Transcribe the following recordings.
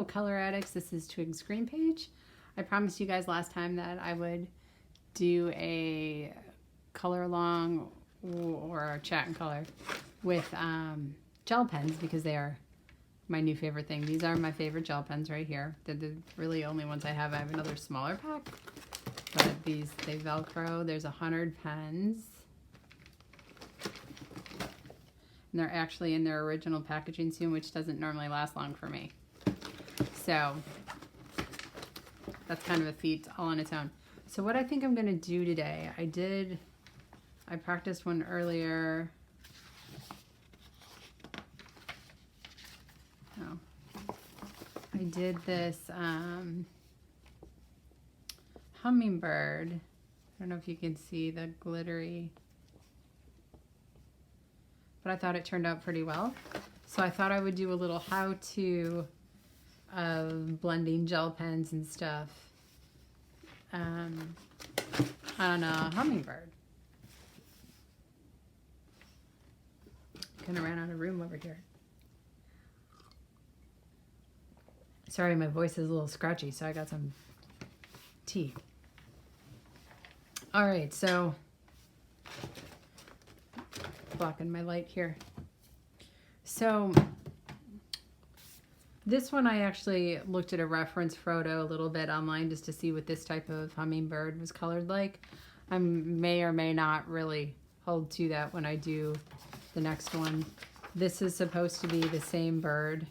Color Addicts. This is Twigs Greenpage. I promised you guys last time that I would do a color along or a chat and color with gel pens because they are my new favorite thing. These are my favorite gel pens right here. They're the really only ones I have. I have another smaller pack, but these, they Velcro. There's 100 pens. And they're actually in their original packaging soon, which doesn't normally last long for me. So that's kind of a feat all on its own. So what I think I'm going to do today, I practiced one earlier. Oh, I did this hummingbird. I don't know if you can see the glittery, but I thought it turned out pretty well. So I thought I would do a little how-to of blending gel pens and stuff on a hummingbird. Kind of ran out of room over here. Sorry, my voice is a little scratchy, so I got some tea. All right, so blocking my light here. So this one I actually looked at a reference photo a little bit online just to see what this type of hummingbird was colored like. I may or may not really hold to that when I do the next one. This is supposed to be the same bird.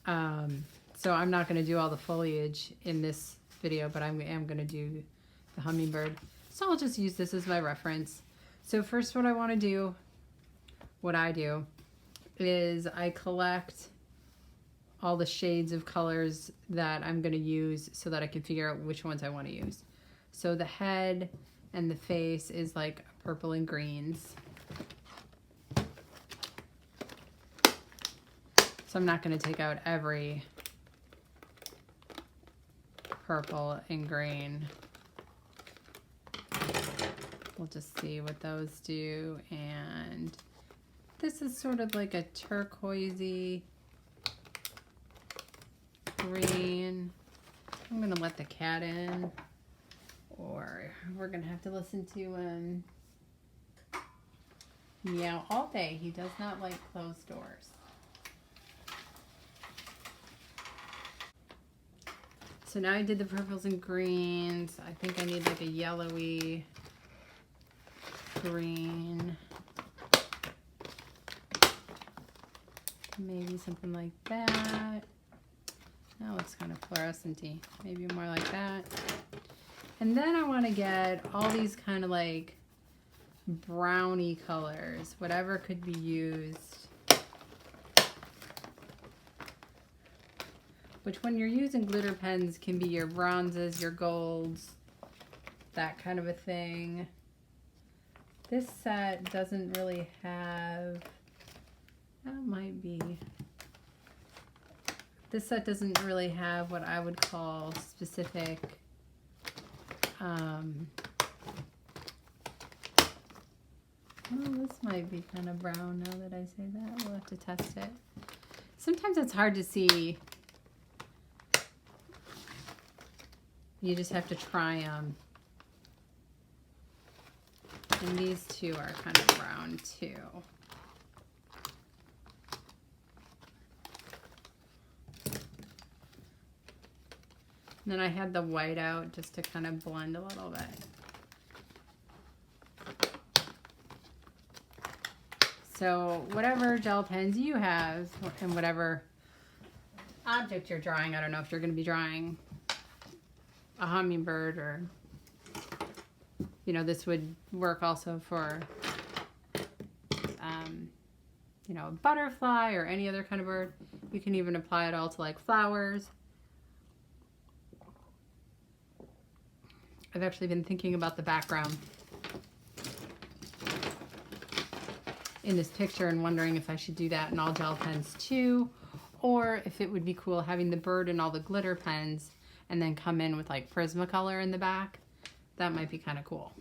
So I'm not going to do all the foliage in this video, but I am going to do the hummingbird. So I'll just use this as my reference. So first what I want to do, what I do, is I collect all the shades of colors that I'm going to use so that I can figure out which ones I want to use. So the head and the face is like purple and greens. So I'm not going to take out every purple and green. We'll just see what those do. And this is sort of like a turquoisey green. I'm going to let the cat in, or we're going to have to listen to meow all day. He does not like closed doors. So now I did the purples and greens. I think I need like a yellowy green. Maybe something like that. That looks kind of fluorescent-y. Maybe more like that. And then I want to get all these kind of like browny colors, whatever could be used. Which when you're using glitter pens can be your bronzes, your golds, that kind of a thing. This set doesn't really have, that might be, this set doesn't really have what I would call specific oh, this might be kind of brown now that I say that. We'll have to test it. Sometimes it's hard to see. You just have to try them. And these two are kind of brown too. And then I had the white out just to kind of blend a little bit. So whatever gel pens you have and whatever object you're drawing, I don't know if you're going to be drawing a hummingbird or, you know, this would work also for, you know, a butterfly or any other kind of bird. You can even apply it all to like flowers. I've actually been thinking about the background in this picture and wondering if I should do that in all gel pens too, or if it would be cool having the bird in all the glitter pens and then come in with like Prismacolor in the back. That might be kind of cool.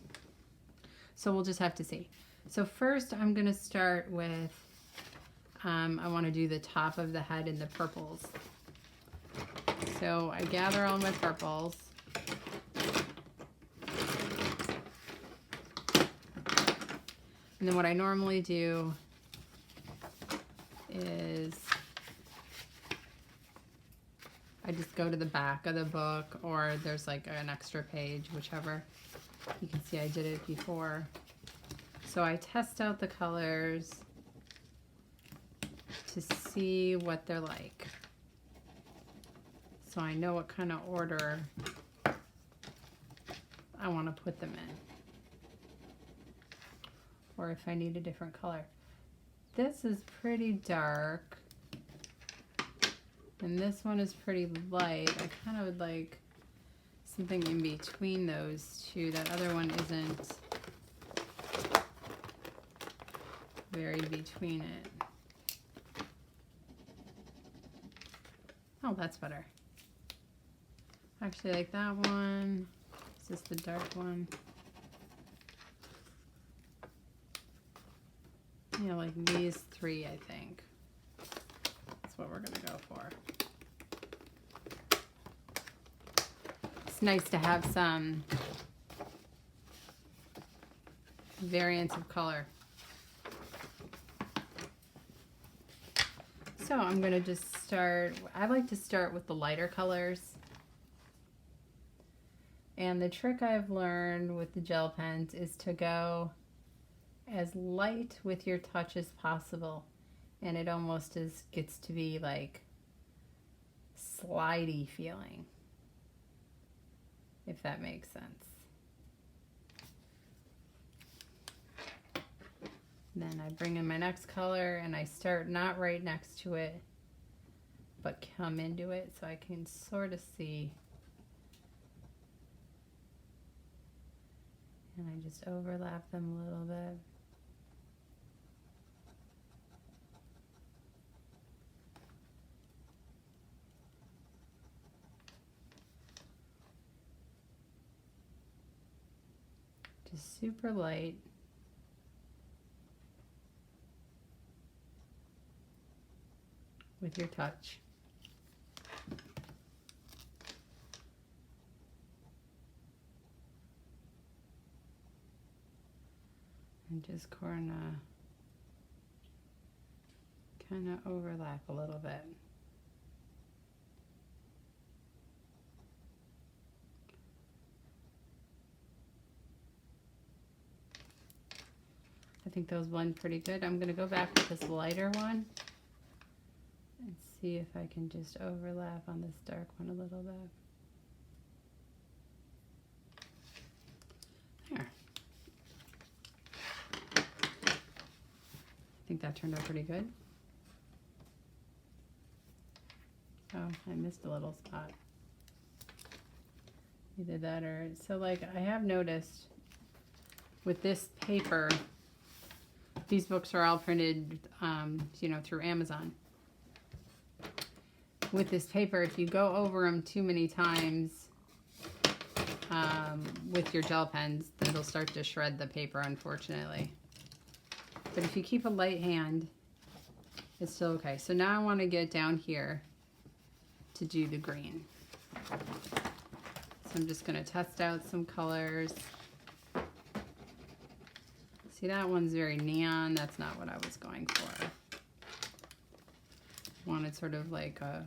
So we'll just have to see. So first I'm going to start with, I want to do the top of the head in the purples. So I gather all my purples. And then what I normally do is I just go to the back of the book, or there's like an extra page, whichever. You can see I did it before. So I test out the colors to see what they're like. So I know what kind of order I want to put them in. Or if I need a different color. This is pretty dark. And this one is pretty light. I kind of would like something in between those two. That other one isn't very between it. Oh, that's better. Actually, like that one. Is this the dark one? Yeah, like these three, I think. That's what we're gonna go for. It's nice to have some variance of color. So I'm gonna just start, I like to start with the lighter colors. And the trick I've learned with the gel pens is to go as light with your touch as possible. And it almost gets to be like slidey feeling, if that makes sense. Then I bring in my next color and I start not right next to it, but come into it so I can sort of see. And I just overlap them a little bit. Just super light. With your touch. And just kind of overlap a little bit. I think those blend pretty good. I'm going to go back with this lighter one and see if I can just overlap on this dark one a little bit. There. I think that turned out pretty good. Oh, I missed a little spot. Either that or, so like I have noticed with this paper, these books are all printed, you know, through Amazon. With this paper, if you go over them too many times with your gel pens, then it'll start to shred the paper, unfortunately. But if you keep a light hand, it's still okay. So now I want to get down here to do the green. So I'm just going to test out some colors. See, that one's very neon. That's not what I was going for. Wanted sort of like a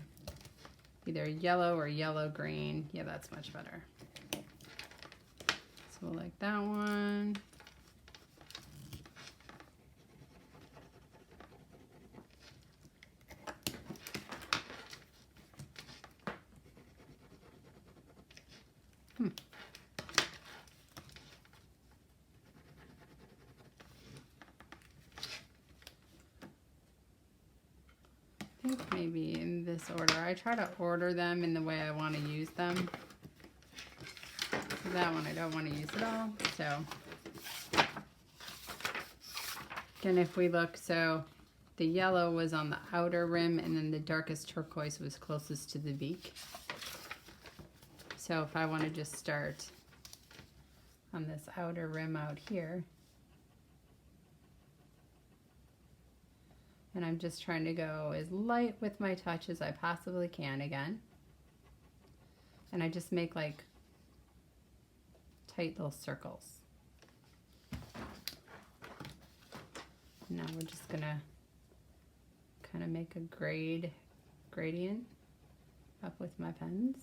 either yellow or yellow green. Yeah, that's much better. So we'll like that one. I think maybe in this order. I try to order them in the way I want to use them. That one I don't want to use at all. So again, if we look, so the yellow was on the outer rim and then the darkest turquoise was closest to the beak. So if I want to just start on this outer rim out here, and I'm just trying to go as light with my touch as I possibly can again. and I just make like tight little circles. Now we're just gonna kind of make a gradient up with my pens.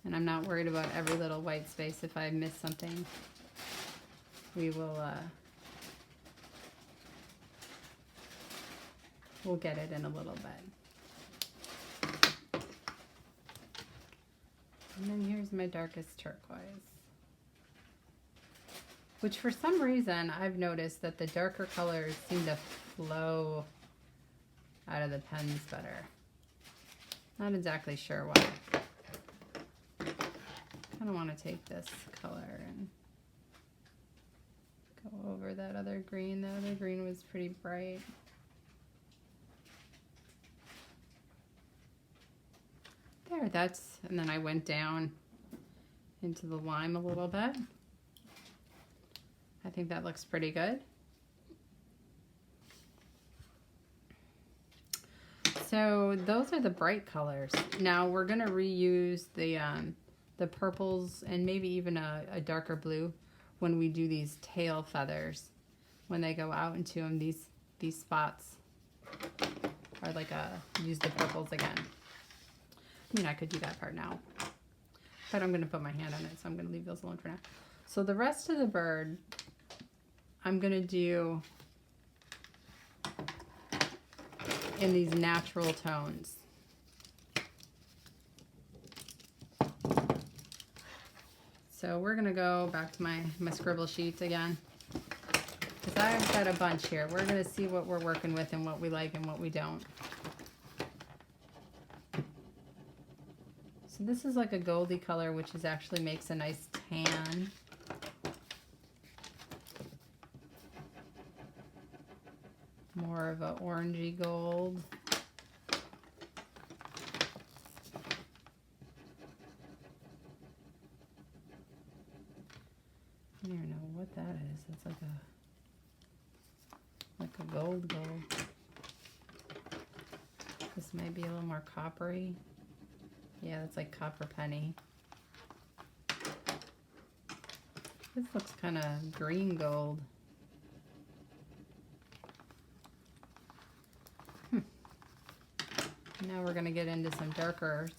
And I'm not worried about every little white space. If I miss something, we will we'll get it in a little bit. And then here's my darkest turquoise, which for some reason I've noticed that the darker colors seem to flow out of the pens better. Not exactly sure why. I kind of want to take this color and go over that other green. The other green was pretty bright. There, that's, and then I went down into the lime a little bit. I think that looks pretty good. So those are the bright colors. Now we're gonna reuse the purples and maybe even a darker blue when we do these tail feathers. When they go out into them, these spots are like use the purples again. I mean, I could do that part now, but I'm going to put my hand on it, so I'm going to leave those alone for now. So the rest of the bird, I'm going to do in these natural tones. So we're going to go back to my scribble sheets again, because I've got a bunch here. We're going to see what we're working with and what we like and what we don't. So this is like a goldy color, which is actually makes a nice tan. More of a orangey gold. I don't even know what that is. It's like a gold. This might be a little more coppery. Yeah, that's like copper penny. This looks kind of green gold. Now we're going to get into some darkers.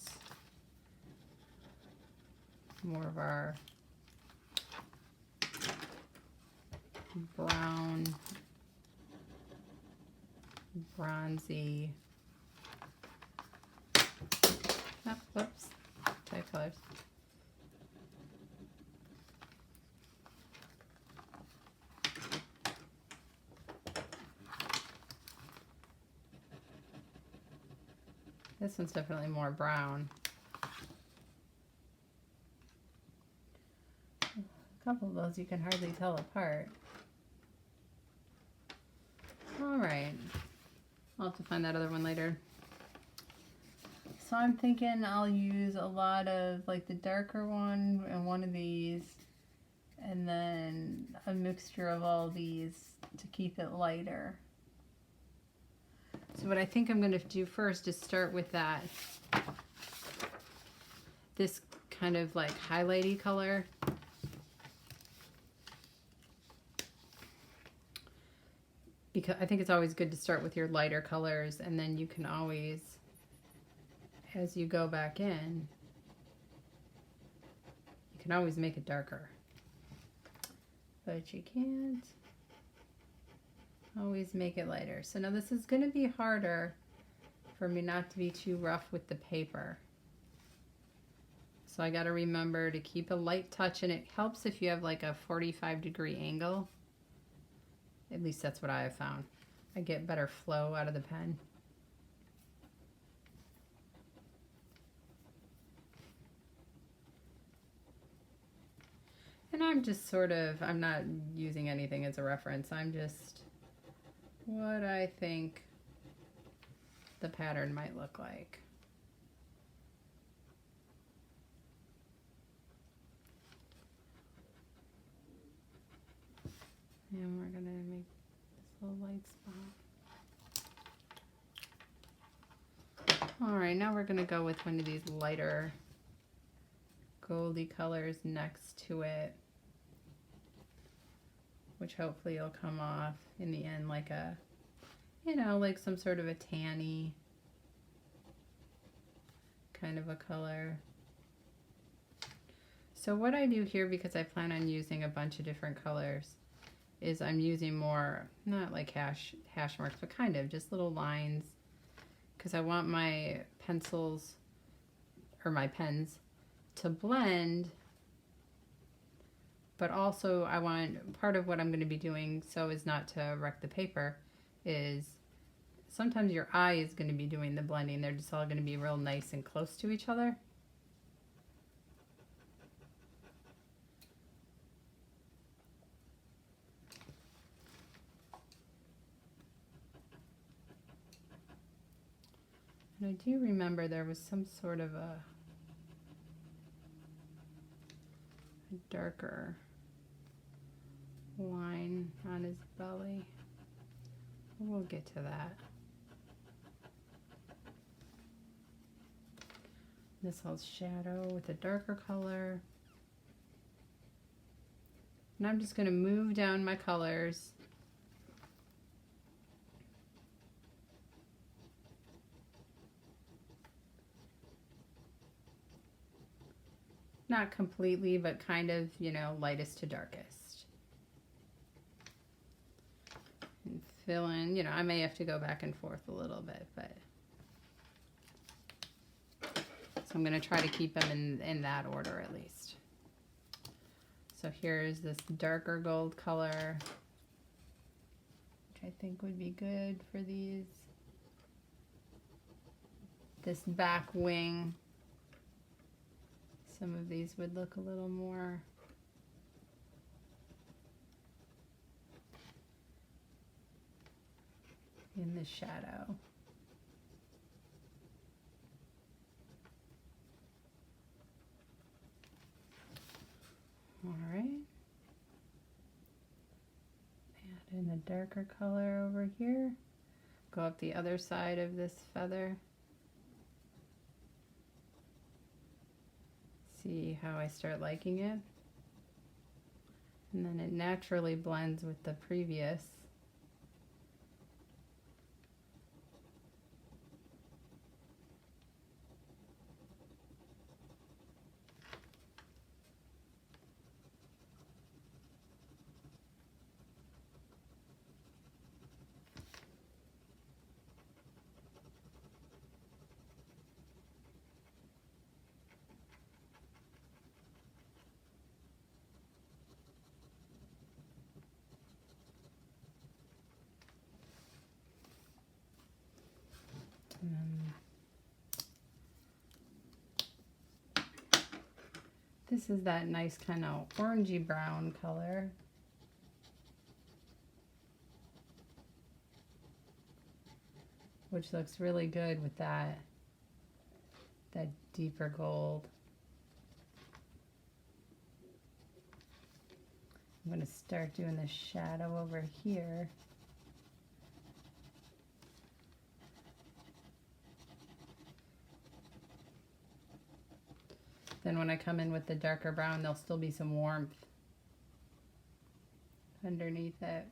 More of our brown, bronzy. Oh, whoops. Type colors. This one's definitely more brown. A couple of those you can hardly tell apart. All right. I'll have to find that other one later. So I'm thinking I'll use a lot of like the darker one and one of these, and then a mixture of all these to keep it lighter. So what I think I'm going to do first is start with this kind of like highlighty color. Because I think it's always good to start with your lighter colors, and then you can always, as you go back in, you can always make it darker. But you can't always make it lighter. So now this is going to be harder for me not to be too rough with the paper. So I got to remember to keep a light touch, and it helps if you have like a 45-degree angle. At least that's what I have found. I get better flow out of the pen. And I'm just sort of, I'm not using anything as a reference. I'm just what I think the pattern might look like. And we're going to make this little light spot. right, now we're going to go with one of these lighter goldy colors next to it, which hopefully will come off in the end like a, you know, like some sort of a tanny kind of a color. So what I do here, because I plan on using a bunch of different colors, is I'm using more, not like hash marks, but kind of just little lines, because I want my pencils, or my pens, to blend, but also I want, part of what I'm going to be doing so as not to wreck the paper is sometimes your eye is going to be doing the blending. They're just all going to be real nice and close to each other. And I do remember there was some sort of a darker line on his belly. We'll get to that. This whole shadow with a darker color. And I'm just going to move down my colors. Not completely, but kind of, you know, lightest to darkest. And fill in, you know, I may have to go back and forth a little bit, but. So I'm going to try to keep them in that order at least. So here's this darker gold color, which I think would be good for these. This back wing. Some of these would look a little more in the shadow. All right. Add in a darker color over here. Go up the other side of this feather. See how I start liking it. And then it naturally blends with the previous. This is that nice kind of orangey brown color. Which looks really good with that deeper gold. I'm going to start doing the shadow over here. Then when I come in with the darker brown, there'll still be some warmth underneath it.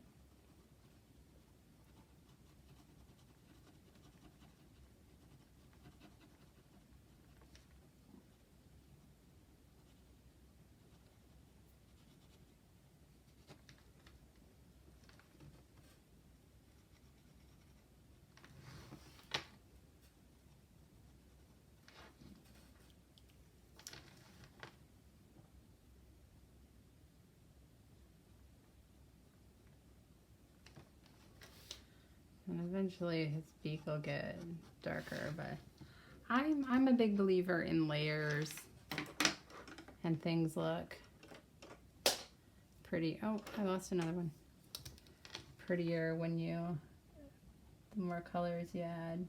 And eventually his beak will get darker, but I'm a big believer in layers, and things look pretty. Oh, I lost another one. Prettier when the more colors you add.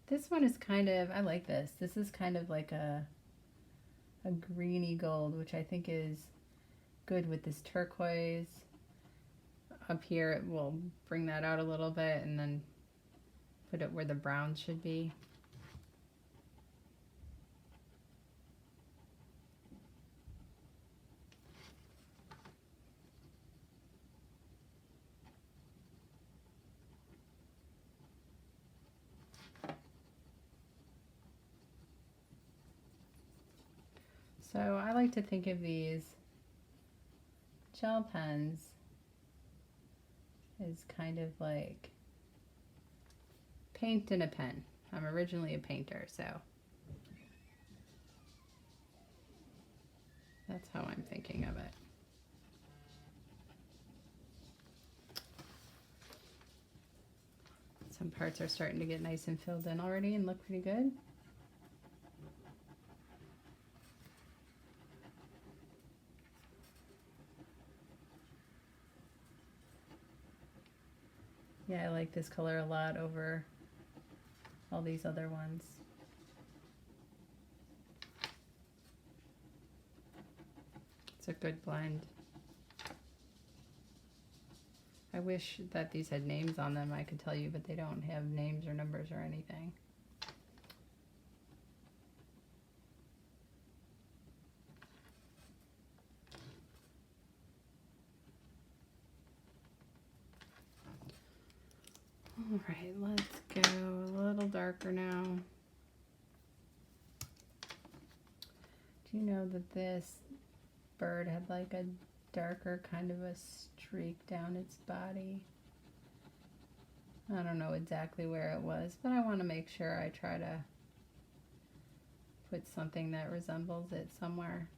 This one is kind of, I like this. This is kind of like a greeny gold, which I think is good with this turquoise. Up here it will bring that out a little bit and then put it where the brown should be. So I like to think of these gel pens as kind of like paint in a pen. I'm originally a painter, so that's how I'm thinking of it. Some parts are starting to get nice and filled in already and look pretty good. Yeah, I like this color a lot over all these other ones. It's a good blend. I wish that these had names on them, I could tell you, but they don't have names or numbers or anything. All right, let's go a little darker now. Do you know that this bird had like a darker kind of a streak down its body? I don't know exactly where it was, but I want to make sure I try to put something that resembles it somewhere.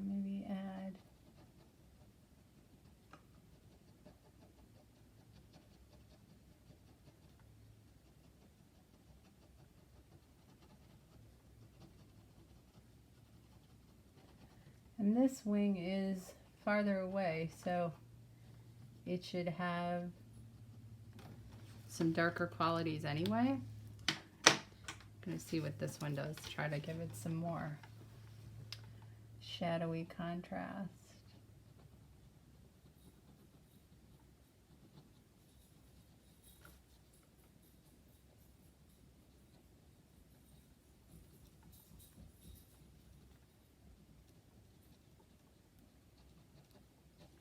Maybe add and this wing is farther away, so it should have some darker qualities anyway. I'm going to see what this one does, try to give it some more shadowy contrast.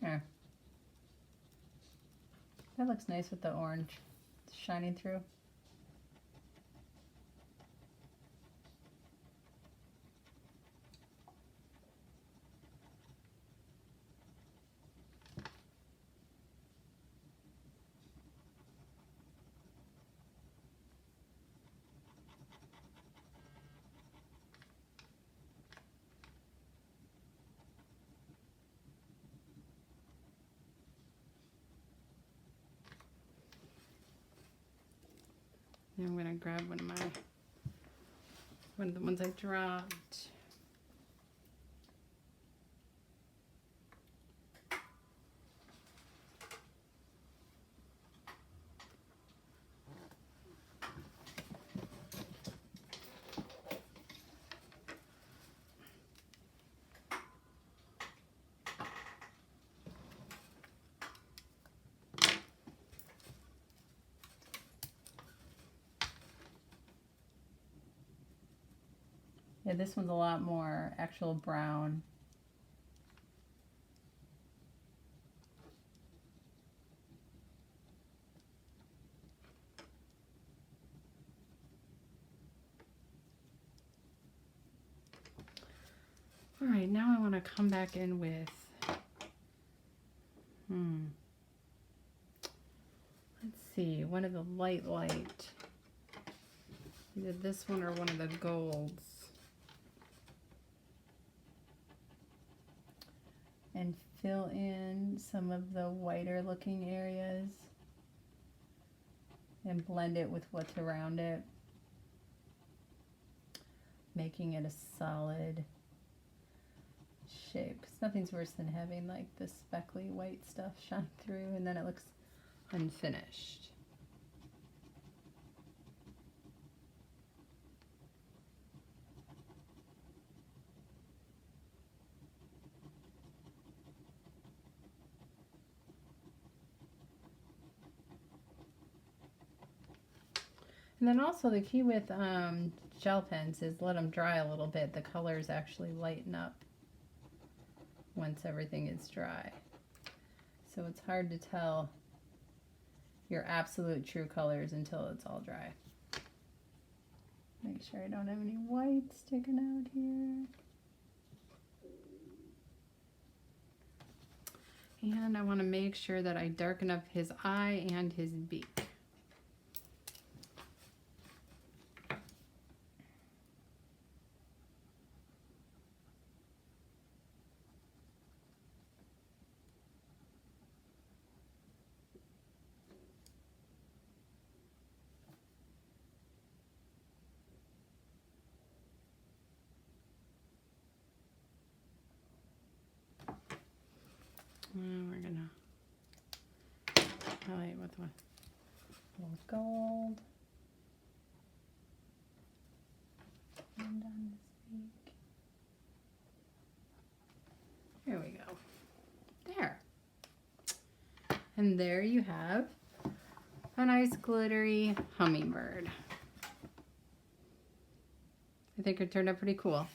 There. That looks nice with the orange shining through. Now I'm going to grab one of the ones I dropped. Yeah, this one's a lot more actual brown. All right, now I want to come back in with, let's see, one of the light, either this one or one of the golds. And fill in some of the whiter looking areas and blend it with what's around it, making it a solid shape. 'Cause nothing's worse than having like the speckly white stuff shine through and then it looks unfinished. And then also the key with gel pens is let them dry a little bit. The colors actually lighten up once everything is dry. So it's hard to tell your absolute true colors until it's all dry. Make sure I don't have any white sticking out here. And I want to make sure that I darken up his eye and his beak. We're gonna highlight with one little gold. And on this beak. There we go. There. And there you have a nice glittery hummingbird. I think it turned out pretty cool.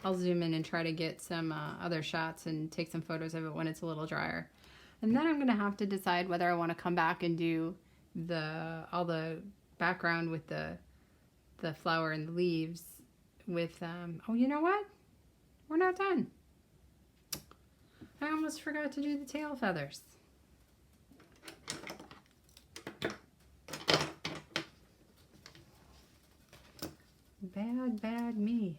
I'll zoom in and try to get some other shots and take some photos of it when it's a little drier. And then I'm gonna have to decide whether I wanna come back and do all the background with the flower and the leaves with, oh, you know what? We're not done. I almost forgot to do the tail feathers. Bad, bad me.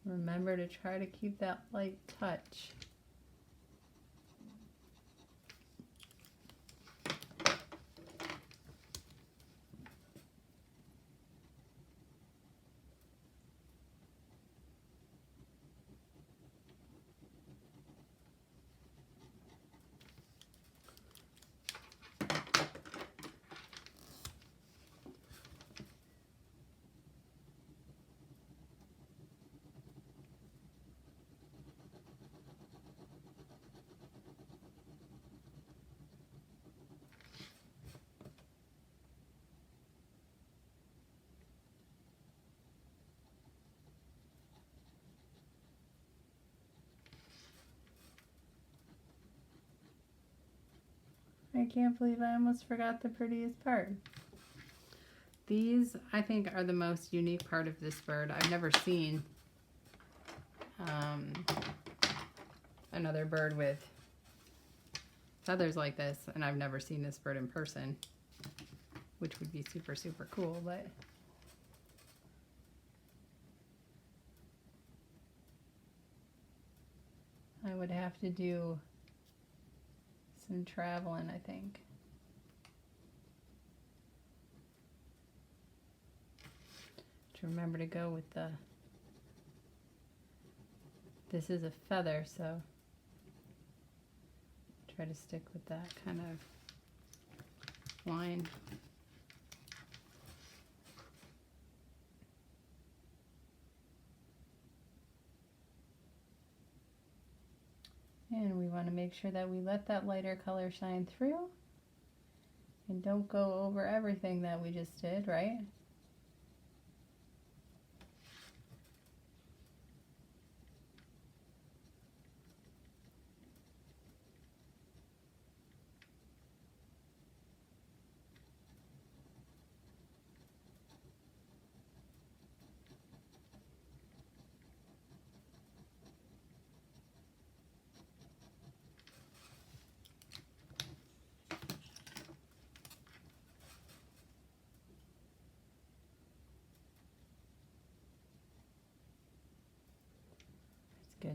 Remember to try to keep that light touch. I can't believe I almost forgot the prettiest part. These, I think, are the most unique part of this bird. I've never seen another bird with feathers like this, and I've never seen this bird in person, which would be super, super cool, but I would have to do some traveling, I think. To remember to go with the, this is a feather, so try to stick with that kind of line. And we want to make sure that we let that lighter color shine through and don't go over everything that we just did, right?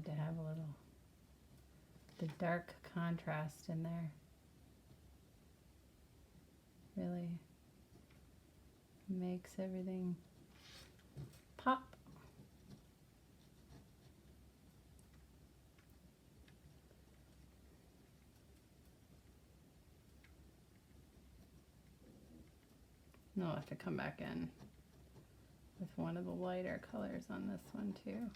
wanted to have a little, the dark contrast in there. Really makes everything pop. And I'll have to come back in with one of the lighter colors on this one too.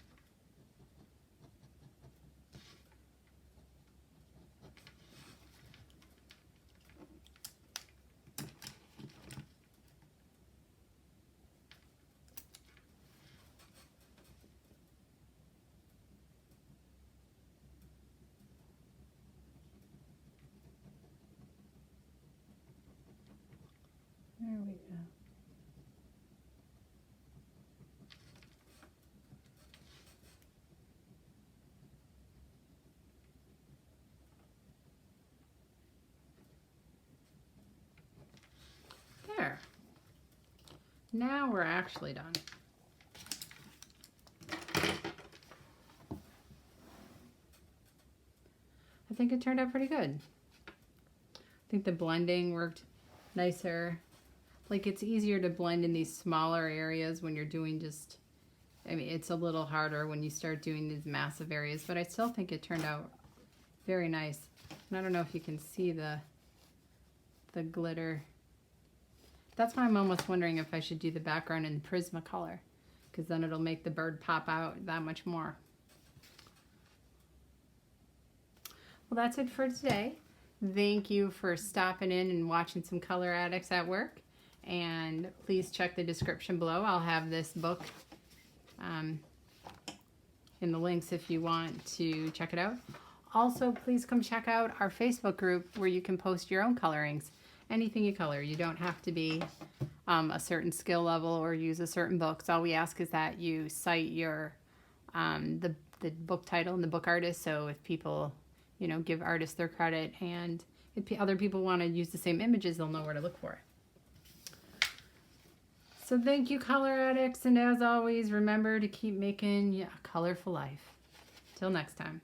There we go. There. Now we're actually done. I think it turned out pretty good. I think the blending worked nicer. Like, it's easier to blend in these smaller areas when you're doing just, I mean, it's a little harder when you start doing these massive areas, but I still think it turned out very nice. And I don't know if you can see the glitter. That's why I'm almost wondering if I should do the background in Prismacolor, because then it'll make the bird pop out that much more. Well, that's it for today. Thank you for stopping in and watching some Color Addicts at work. And please check the description below. I'll have this book in the links if you want to check it out. Also, please come check out our Facebook group where you can post your own colorings. Anything you color. You don't have to be a certain skill level or use a certain book. So all we ask is that you cite your the book title and the book artist. So if people, you know, give artists their credit, and if other people want to use the same images, they'll know where to look for it. So thank you, Color Addicts, and as always, remember to keep making a colorful life. Till next time.